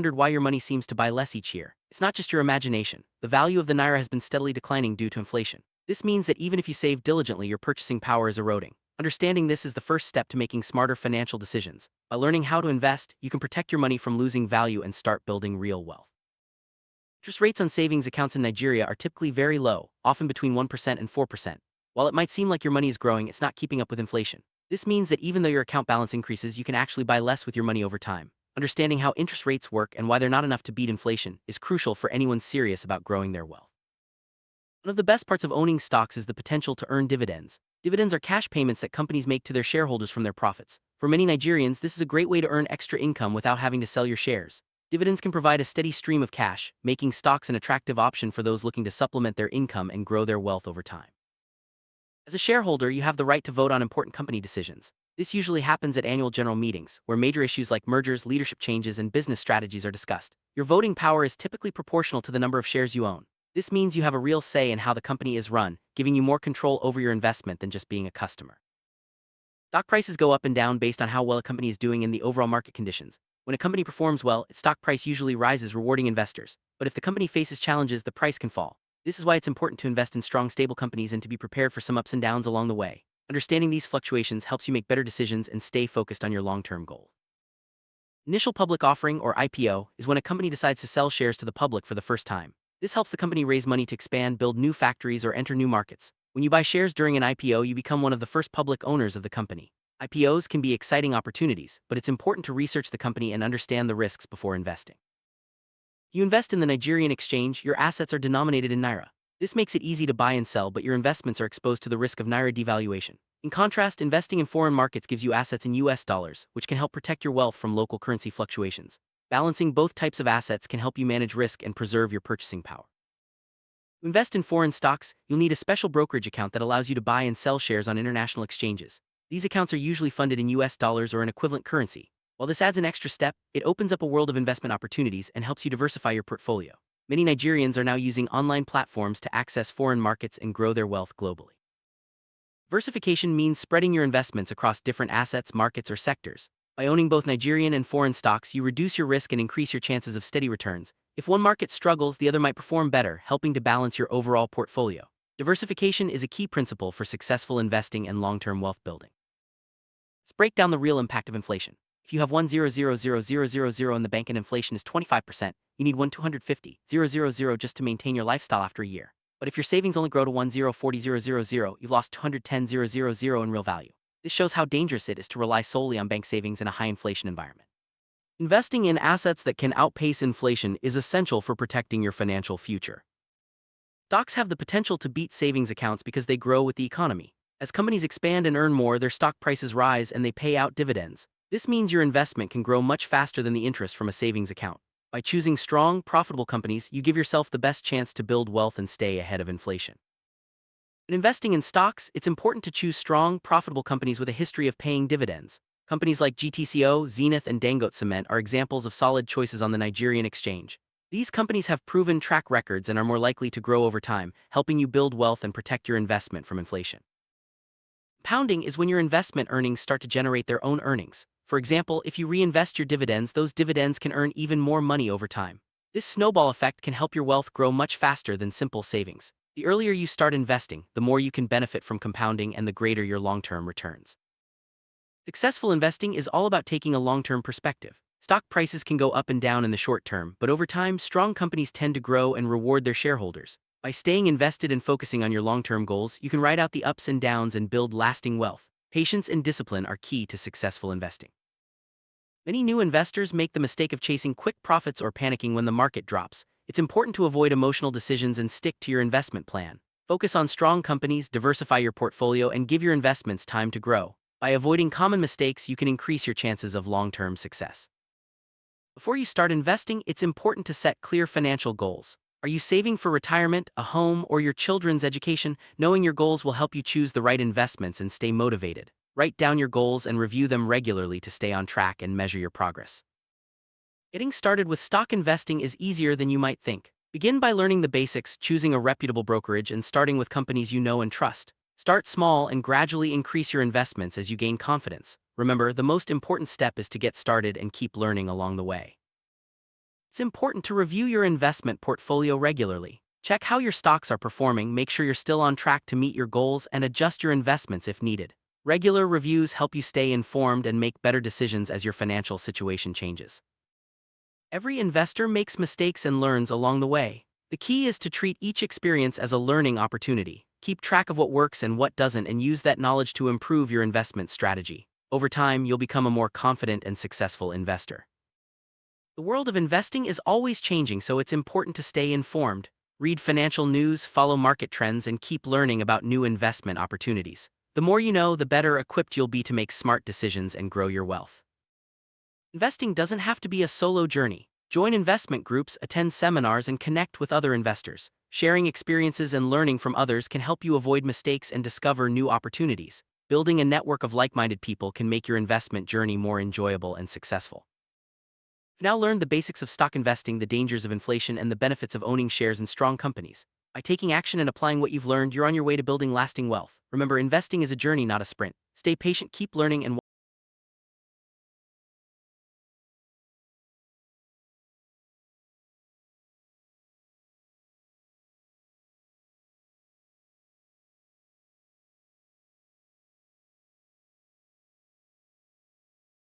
Wondered why your money seems to buy less each year? It's not just your imagination. The value of the naira has been steadily declining due to inflation. This means that even if you save diligently, your purchasing power is eroding. Understanding this is the first step to making smarter financial decisions. By learning how to invest, you can protect your money from losing value and start building real wealth. Interest rates on savings accounts in Nigeria are typically very low, often between 1% and 4%. While it might seem like your money is growing, it's not keeping up with inflation. This means that even though your account balance increases, you can actually buy less with your money over time. Understanding how interest rates work and why they're not enough to beat inflation is crucial for anyone serious about growing their wealth. One of the best parts of owning stocks is the potential to earn dividends. Dividends are cash payments that companies make to their shareholders from their profits. For many Nigerians, this is a great way to earn extra income without having to sell your shares. Dividends can provide a steady stream of cash, making stocks an attractive option for those looking to supplement their income and grow their wealth over time. As a shareholder, you have the right to vote on important company decisions. This usually happens at annual general meetings, where major issues like mergers, leadership changes, and business strategies are discussed. Your voting power is typically proportional to the number of shares you own. This means you have a real say in how the company is run, giving you more control over your investment than just being a customer. Stock prices go up and down based on how well a company is doing in the overall market conditions. When a company performs well, its stock price usually rises, rewarding investors. But if the company faces challenges, the price can fall. This is why it's important to invest in strong, stable companies and to be prepared for some ups and downs along the way. Understanding these fluctuations helps you make better decisions and stay focused on your long-term goal. Initial public offering, or IPO, is when a company decides to sell shares to the public for the first time. This helps the company raise money to expand, build new factories, or enter new markets. When you buy shares during an IPO, you become one of the first public owners of the company. IPOs can be exciting opportunities, but it's important to research the company and understand the risks before investing. You invest in the Nigerian exchange, your assets are denominated in naira. This makes it easy to buy and sell, but your investments are exposed to the risk of naira devaluation. In contrast, investing in foreign markets gives you assets in US dollars, which can help protect your wealth from local currency fluctuations. Balancing both types of assets can help you manage risk and preserve your purchasing power. To invest in foreign stocks, you'll need a special brokerage account that allows you to buy and sell shares on international exchanges. These accounts are usually funded in US dollars or an equivalent currency. While this adds an extra step, it opens up a world of investment opportunities and helps you diversify your portfolio. Many Nigerians are now using online platforms to access foreign markets and grow their wealth globally. Diversification means spreading your investments across different assets, markets, or sectors. By owning both Nigerian and foreign stocks, you reduce your risk and increase your chances of steady returns. If one market struggles, the other might perform better, helping to balance your overall portfolio. Diversification is a key principle for successful investing and long-term wealth building. Let's break down the real impact of inflation. If you have 1,000,000 in the bank and inflation is 25%, you need 1,250,000 just to maintain your lifestyle after a year. But if your savings only grow to 1,040,000, you've lost 210,000 in real value. This shows how dangerous it is to rely solely on bank savings in a high inflation environment. Investing in assets that can outpace inflation is essential for protecting your financial future. Stocks have the potential to beat savings accounts because they grow with the economy. As companies expand and earn more, their stock prices rise and they pay out dividends. This means your investment can grow much faster than the interest from a savings account. By choosing strong, profitable companies, you give yourself the best chance to build wealth and stay ahead of inflation. In investing in stocks, it's important to choose strong, profitable companies with a history of paying dividends. Companies like GTCO, Zenith, and Dangote Cement are examples of solid choices on the Nigerian exchange. These companies have proven track records and are more likely to grow over time, helping you build wealth and protect your investment from inflation. Compounding is when your investment earnings start to generate their own earnings. For example, if you reinvest your dividends, those dividends can earn even more money over time. This snowball effect can help your wealth grow much faster than simple savings. The earlier you start investing, the more you can benefit from compounding and the greater your long-term returns. Successful investing is all about taking a long-term perspective. Stock prices can go up and down in the short term, but over time, strong companies tend to grow and reward their shareholders. By staying invested and focusing on your long-term goals, you can ride out the ups and downs and build lasting wealth. Patience and discipline are key to successful investing. Many new investors make the mistake of chasing quick profits or panicking when the market drops. It's important to avoid emotional decisions and stick to your investment plan. Focus on strong companies, diversify your portfolio, and give your investments time to grow. By avoiding common mistakes, you can increase your chances of long-term success. Before you start investing, it's important to set clear financial goals. Are you saving for retirement, a home, or your children's education? Knowing your goals will help you choose the right investments and stay motivated. Write down your goals and review them regularly to stay on track and measure your progress. Getting started with stock investing is easier than you might think. Begin by learning the basics, choosing a reputable brokerage, and starting with companies you know and trust. Start small and gradually increase your investments as you gain confidence. Remember, the most important step is to get started and keep learning along the way. It's important to review your investment portfolio regularly. Check how your stocks are performing, make sure you're still on track to meet your goals, and adjust your investments if needed. Regular reviews help you stay informed and make better decisions as your financial situation changes. Every investor makes mistakes and learns along the way. The key is to treat each experience as a learning opportunity. Keep track of what works and what doesn't, and use that knowledge to improve your investment strategy. Over time, you'll become a more confident and successful investor. The world of investing is always changing, so it's important to stay informed. Read financial news, follow market trends, and keep learning about new investment opportunities. The more you know, the better equipped you'll be to make smart decisions and grow your wealth. Investing doesn't have to be a solo journey. Join investment groups, attend seminars, and connect with other investors. Sharing experiences and learning from others can help you avoid mistakes and discover new opportunities. Building a network of like-minded people can make your investment journey more enjoyable and successful. You've now learned the basics of stock investing, the dangers of inflation, and the benefits of owning shares in strong companies. By taking action and applying what you've learned, you're on your way to building lasting wealth. Remember, investing is a journey, not a sprint. Stay patient, keep learning, and